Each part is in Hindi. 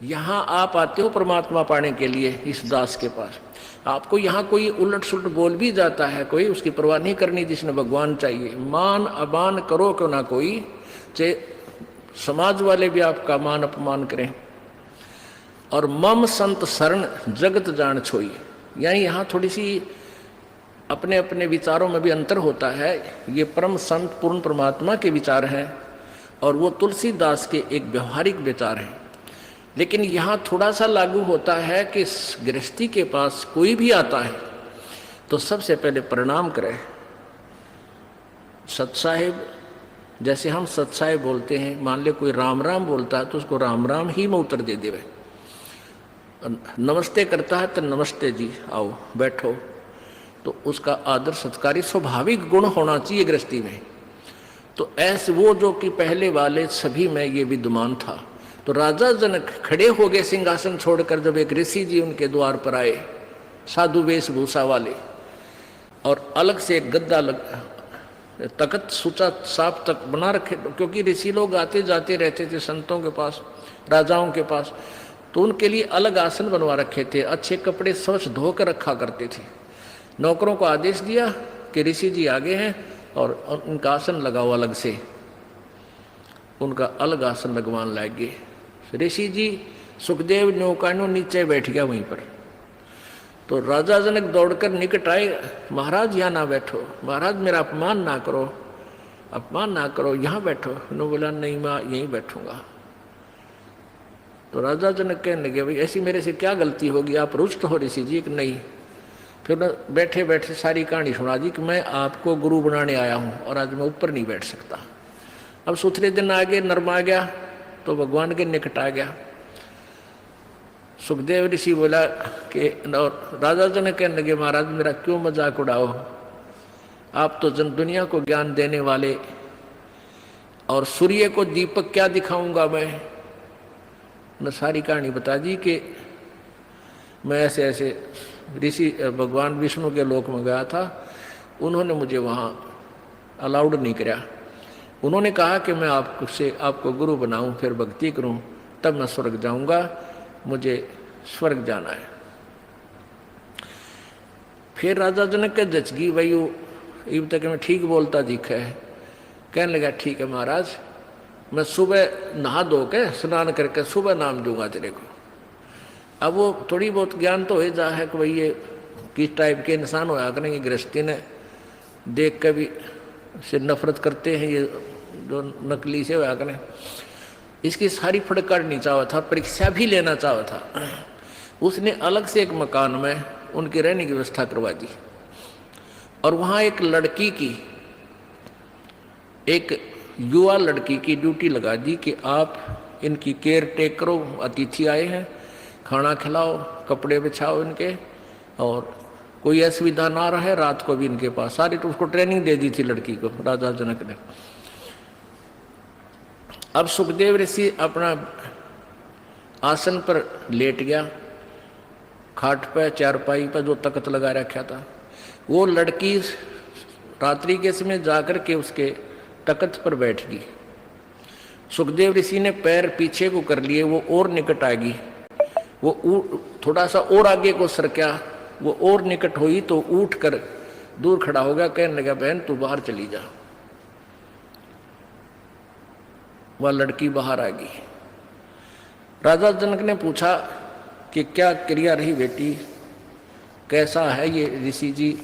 यहाँ आप आते हो परमात्मा पाने के लिए इस दास के पास, आपको यहाँ कोई उलट सुलट बोल भी जाता है कोई, उसकी परवाह नहीं करनी, जिसने भगवान चाहिए। मान अमान करो क्यों ना कोई, चाहे समाज वाले भी आपका मान अपमान करें। और मम संत शरण जगत जान छोई, यानी यहाँ थोड़ी सी अपने अपने विचारों में भी अंतर होता है। ये परम संत पूर्ण परमात्मा के विचार हैं और वो तुलसीदास के एक व्यवहारिक विचार हैं। लेकिन यहाँ थोड़ा सा लागू होता है कि गृहस्थी के पास कोई भी आता है तो सबसे पहले प्रणाम करे। सतसाहिब, जैसे हम सतसाहिब बोलते हैं, मान ले कोई राम राम बोलता है तो उसको राम राम ही में उत्तर दे देवे। नमस्ते करता है तो नमस्ते जी, आओ बैठो, तो उसका आदर सत्कारी स्वाभाविक गुण होना चाहिए गृहस्थी में। तो ऐसे वो जो कि पहले वाले सभी में ये विद्यमान था। तो राजा जनक खड़े हो गए सिंहासन छोड़कर जब एक ऋषि जी उनके द्वार पर आए, साधु वेशभूषा वाले, और अलग से एक गद्दा तख्त सूचा साफ तक बना रखे, क्योंकि ऋषि लोग आते जाते रहते थे संतों के पास, राजाओं के पास, तो उनके लिए अलग आसन बनवा रखे थे, अच्छे कपड़े स्वच्छ धोकर रखा करते थे। नौकरों को आदेश दिया कि ऋषि जी आगे हैं और उनका आसन लगाओ अलग से, उनका अलग आसन लगवान लागे। ऋषि जी सुखदेव नौकानो नीचे बैठ गया वहीं पर। तो राजा जनक दौड़कर निकट आए, महाराज यहाँ ना बैठो, महाराज मेरा अपमान ना करो, अपमान ना करो, यहाँ बैठो। उन्होंने बोला नहीं मैं यहीं बैठूंगा। तो राजा जनक कहने लगे भाई ऐसी मेरे से क्या गलती होगी, आप रुष्ट हो ऋषि जी? कि नहीं। फिर बैठे बैठे सारी कहानी सुना दी कि मैं आपको गुरु बनाने आया हूँ और आज मैं ऊपर नहीं बैठ सकता। अब सूत्रे दिन आ गए, नरमा गया तो भगवान के निकट आ गया। सुखदेव ऋषि बोला कि, और राजा जनक कहने लगे महाराज मेरा क्यों मजाक उड़ाओ, आप तो जन दुनिया को ज्ञान देने वाले, और सूर्य को दीपक क्या दिखाऊंगा मैं। न सारी कहानी बता दी कि मैं ऐसे ऐसे ऋषि भगवान विष्णु के लोक में गया था, उन्होंने मुझे वहाँ अलाउड नहीं किया। उन्होंने कहा कि मैं आपको गुरु बनाऊं, फिर भक्ति करूं, तब मैं स्वर्ग जाऊंगा, मुझे स्वर्ग जाना है। फिर राजा जनक के जचगी भाई इब तक मैं ठीक बोलता दिखा है। कहने लगा ठीक है महाराज, मैं सुबह नहा धो के स्नान करके सुबह नाम दूंगा तेरे को। अब वो थोड़ी बहुत ज्ञान तो हो जा है कि भाई ये किस टाइप के इंसान होया करेंगे, गृहस्थी ने देख के भी से नफरत करते हैं, ये जो नकली से होया करें। इसकी सारी फड़काड़नी चाहा था, परीक्षा भी लेना चाहा था। उसने अलग से एक मकान में उनके रहने की व्यवस्था करवा दी और वहाँ एक लड़की की, एक युवा लड़की की ड्यूटी लगा दी कि आप इनकी केयर टेक करो, अतिथि आए हैं, खाना खिलाओ, कपड़े बिछाओ इनके, और कोई असुविधा ना रहे, रात को भी इनके पास। सारी तो उसको ट्रेनिंग दे दी थी लड़की को राजा जनक ने। अब सुखदेव ऋषि अपना आसन पर लेट गया, खाट पे चारपाई पर जो तख्त लगा रखा था। वो लड़की रात्रि के समय जाकर के उसके तख्त पर बैठ गई। सुखदेव ऋषि ने पैर पीछे को कर लिए, वो और निकट आ गई। वो थोड़ा सा और आगे को सरका, वो और निकट हुई तो उठ कर दूर खड़ा हो गया। कहने लगा बहन तू बाहर चली जा। वह लड़की बाहर आ गई। राजा जनक ने पूछा कि क्या क्रिया रही बेटी, कैसा है ये ऋषि जी?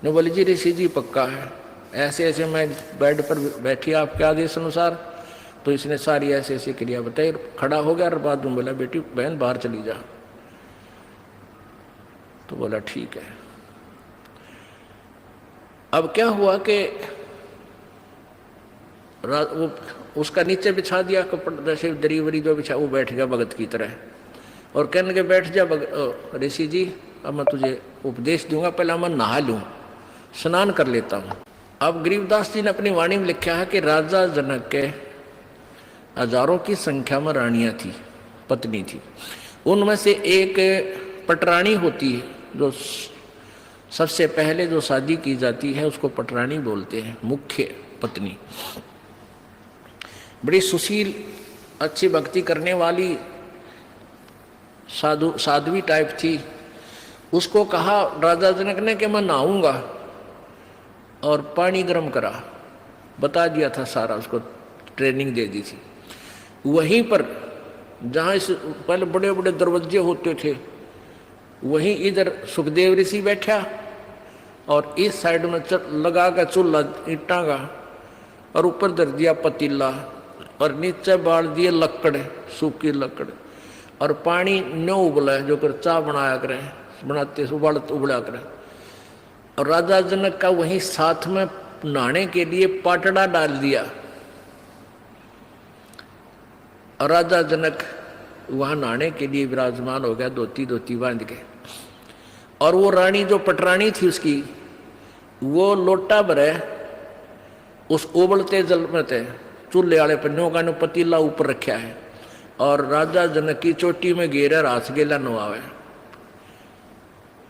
ने बोली जी ऋषि जी पक्का है, ऐसे ऐसे मैं बेड पर बैठी आपके आदेश अनुसार। तो इसने सारी ऐसे ऐसी क्रिया बताई, खड़ा हो गया और बाद में बोला बेटी बहन बाहर चली जा। तो बोला ठीक है। अब क्या हुआ कि वो उसका नीचे बिछा दिया कपड़ा, जैसे दरी वरी जो बिछा, वो बैठ गया भगत की तरह और कहने लगे बैठ जा ऋषि जी, अब मैं तुझे उपदेश दूंगा, पहले मैं नहा लूं, स्नान कर लेता हूं। अब गरीबदास जी ने अपनी वाणी में लिखा है कि राजा जनक के हजारों की संख्या में रानियां थी, पत्नी थी। उनमें से एक पटरानी होती है, जो सबसे पहले जो शादी की जाती है उसको पटरानी बोलते हैं, मुख्य पत्नी। बड़ी सुशील, अच्छी भक्ति करने वाली, साध्वी टाइप थी। उसको कहा राजा जनक ने कि मैं नहाऊंगा, और पानी गर्म करा, बता दिया था सारा, उसको ट्रेनिंग दे दी थी। वहीं पर जहाँ इस पहले बड़े बड़े दरवाजे होते थे, वहीं इधर सुखदेव ऋषि बैठा और इस साइड में लगा का चूल्हा ईंटा का, और ऊपर धर दिया पतीला और नीचे बाल दिए लकड़, सूखी लकड़, और पानी न्यो उबला जो कर चाय बनाया करें, बनाते उबला करें। और राजा जनक का वहीं साथ में नहाने के लिए पाटड़ा डाल दिया, और राजा जनक वहां नहाने के लिए विराजमान हो गया, धोती बांध के। और वो रानी जो पटरानी थी उसकी, वो लोटा भरे उस उबलते जल में थे, चूल्हे वाले पन्नों का पतीला ऊपर रखा है, और राजा जनक की चोटी में घेरे रास गेला नवावे,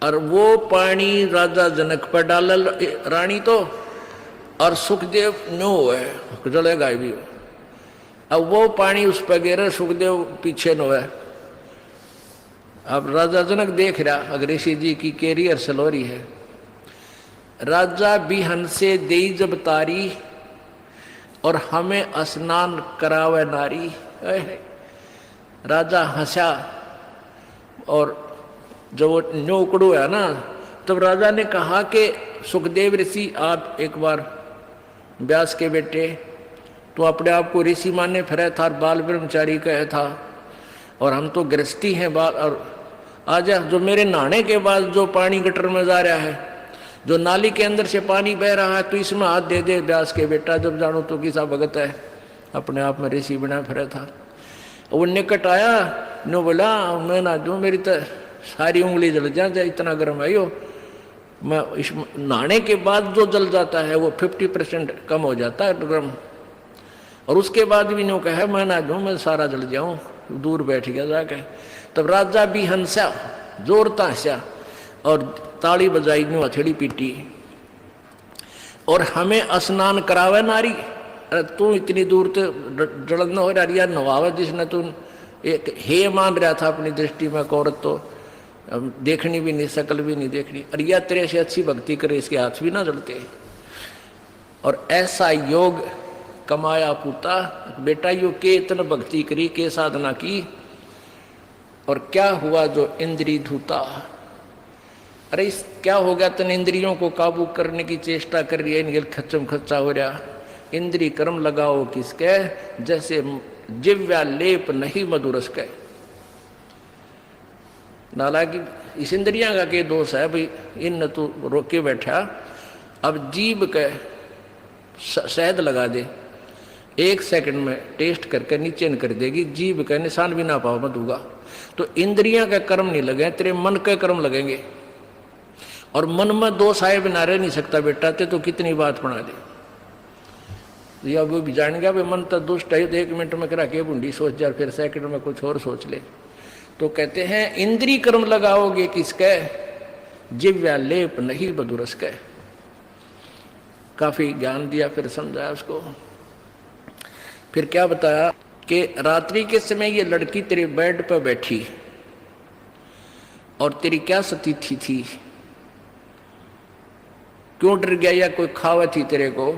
और वो पानी राजा जनक पर डाल रानी तो, और सुखदेव नो है जलेगा भी। अब वो पानी उस पर गिरे, सुखदेव पीछे नो है। अब राजा जनक देख रहा, अगर ऋषि जी की कैरियर सलोरी है। राजा बिहन से देई जब तारी, और हमें स्नान करावे नारी। राजा हंसा, और जब वो न्यो उकड़ू है ना, तब राजा ने कहा कि सुखदेव ऋषि आप एक बार व्यास के बेटे, तो अपने आप को ऋषि माने फिरे था, बाल ब्रह्मचारी कहे था, और हम तो गृहस्थी हैं बाल। और आजा जो मेरे नहाने के बाद जो पानी गटर में जा रहा है, जो नाली के अंदर से पानी बह रहा है, तो इसमें हाथ दे दे व्यास के बेटा, जब जानो तो किसा भगत है, अपने आप में ऋषि बना फिरा था। वो निकट आया, नो बोला मैं ना दूं, मेरी तो सारी उंगली जल जाए, इतना गर्म है यो। मैं इस नहाने के बाद जो जल जाता है वो 50% कम हो जाता है गर्म, और उसके बाद भी नो कहे मैं ना दूं, मैं सारा जल जाऊं, दूर बैठ गया जाके। तब राजा भी हंसा, जोरता हंसा, और ताली बजाई, नो हथेली पीटी, और हमें स्नान करावे नारी। अरे तू इतनी दूर तो जलन हो रहा यार, नवावे जिसने तू एक हे मान रहा था अपनी दृष्टि में, औरत तो देखनी भी नहीं, शकल भी नहीं देखनी, अरे या तेरे से अच्छी भक्ति करे, इसके हाथ भी ना जलते। और ऐसा योग कमाया पूता बेटा, यो के इतना भक्ति करी, के साधना की, और क्या हुआ जो इंद्री धूता। अरे इस क्या हो गया, तन इंद्रियों को काबू करने की चेष्टा कर रही है, इनके खच्चम खच्चा हो रहा। इंद्री कर्म लगाओ किसके, जैसे जिव्या लेप नहीं मधुरस के। नालायक इस इंद्रियां का के दोष है भाई, इन तू रोके बैठा। अब जीभ के शहद लगा दे, 1 सेकंड में टेस्ट करके नीचे न कर देगी, जीभ का निशान भी ना पाओ मत होगा। तो इंद्रियां का कर्म नहीं लगे, तेरे मन के कर्म लगेंगे, और मन में दोष आए बिना रह नहीं सकता बेटा, ते तो कितनी बात बना दे। या वो भी जान गया भाई मन तो दुष्ट है, तो 1 मिनट में करा के बूंदी सोच जा, फिर सेकंड में कुछ और सोच ले। तो कहते हैं इंद्री कर्म लगाओगे किसके, जिव्या लेप नहीं बदुरस के। काफी ज्ञान दिया, फिर समझाया उसको। फिर क्या बताया कि रात्रि के समय ये लड़की तेरे बेड पर बैठी, और तेरी क्या स्थिति थी, क्यों डर गया, या कोई खावा थी तेरे को,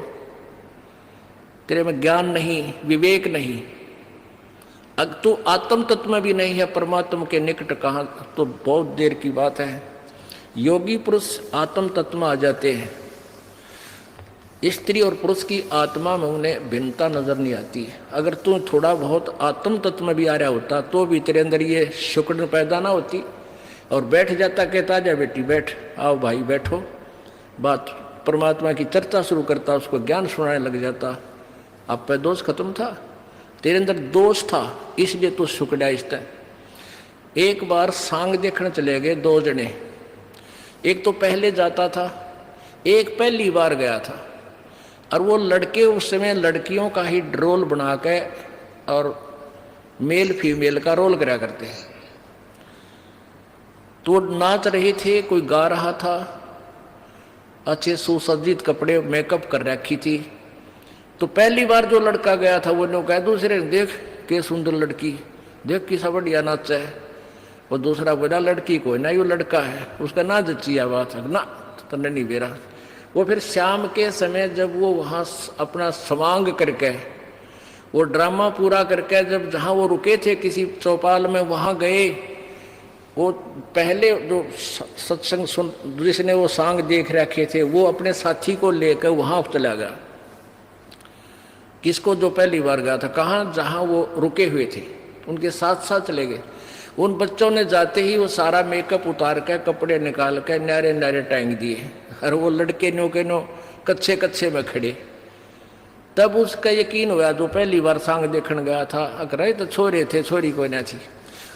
तेरे में ज्ञान नहीं, विवेक नहीं, अगर तू आत्म तत्व में भी नहीं है, परमात्मा के निकट कहाँ, तो बहुत देर की बात है। योगी पुरुष आत्म तत्व में आ जाते हैं, स्त्री और पुरुष की आत्मा में उन्हें भिन्नता नजर नहीं आती। अगर तू थोड़ा बहुत आत्म तत्व में भी आ रहा होता, तो भी तेरे अंदर ये शुक्र पैदा ना होती, और बैठ जाता, कहता जा बेटी बैठ, आओ भाई बैठो, बात परमात्मा की चर्चा शुरू करता, उसको ज्ञान सुनाने लग जाता। अब पे दोष खत्म था, तेरे अंदर दोष था, इसलिए तू सुकड़ा इसता। एक बार सांग देखने चले गए 2 जने, एक तो पहले जाता था, एक पहली बार गया था, और वो लड़के उस समय लड़कियों का ही रोल बना के और मेल फीमेल का रोल करा करते हैं। तो नाच रहे थे, कोई गा रहा था, अच्छे सुसज्जित कपड़े मेकअप कर रखी थी। तो पहली बार जो लड़का गया था वो ने कहा दूसरे, देख के सुंदर लड़की, देख किसा बढ़िया नाच है, वो दूसरा बोला लड़की को ना, ये लड़का है, उसका ना जच्ची आवाज ना तने नहीं बेरा। वो फिर शाम के समय जब वो वहाँ अपना समांग करके वो ड्रामा पूरा करके जब जहाँ वो रुके थे किसी चौपाल में वहाँ गए, वो पहले जो सत्संग सुन जिसने वो सांग देख रखे थे वो अपने साथी को लेकर वहाँ चला गया। किसको? जो पहली बार गया था। कहाँ? जहाँ वो रुके हुए थे उनके साथ साथ चले गए। उन बच्चों ने जाते ही वो सारा मेकअप उतार के कपड़े निकाल के नारे नारे टांग दिए और वो लड़के नो के नो कच्चे कच्चे में खड़े। तब उसका यकीन हुआ जो पहली बार सांग देखने गया था, अगर तो छोरे थे, छोरी कोई ना थी।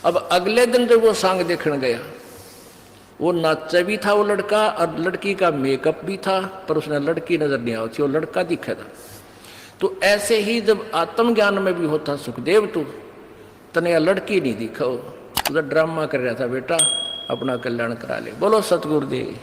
अब अगले दिन जब वो सांग देखने गया, वो नाचा भी था वो लड़का और लड़की का मेकअप भी था, पर उसने लड़की नजर नहीं आई थी, वो लड़का दिखा था। तो ऐसे ही जब आत्मज्ञान में भी होता सुखदेव, तू तने लड़की नहीं दिखा, तुझा ड्रामा कर रहा था बेटा, अपना कल्याण करा ले। बोलो सतगुरुदेव।